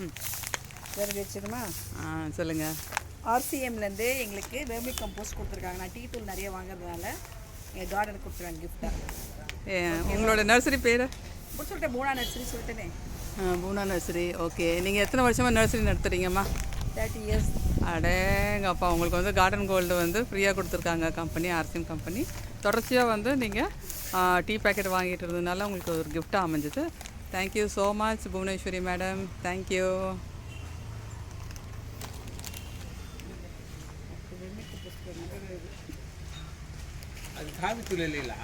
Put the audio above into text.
ம் வேறு வச்சுருமா? சொல்லுங்கள். ஆர்சிஎம்லேருந்து எங்களுக்கு வெர்மி கம்போஸ்ட் கொடுத்துருக்காங்க. நான் டீ தூள் நிறைய வாங்குறதுனால எங்கள் கார்டனுக்கு கொடுத்துருக்காங்க கிஃப்டாக. உங்களோட நர்சரி பேர்? இப்போ சொல்லிட்டேன், பூனா நர்சரி சொல்லிட்டேனே. பூனா நர்சரி. ஓகே, நீங்கள் எத்தனை வருஷமாக நர்சரி நடத்துகிறீங்கம்மா? 30 இயர்ஸ். அடேங்கப்பா, உங்களுக்கு வந்து கார்டன் கோல்டு வந்து ஃப்ரீயாக கொடுத்துருக்காங்க கம்பெனி, ஆர்சிஎம் கம்பெனி. தொடர்ச்சியாக வந்து நீங்கள் டீ பேக்கெட் வாங்கிட்டு இருந்ததுனால உங்களுக்கு ஒரு கிஃப்டாக அமைஞ்சிது. Thank you so much Bhuvaneswari madam. Thank you. அது காவி தூள் இல்லைங்களா?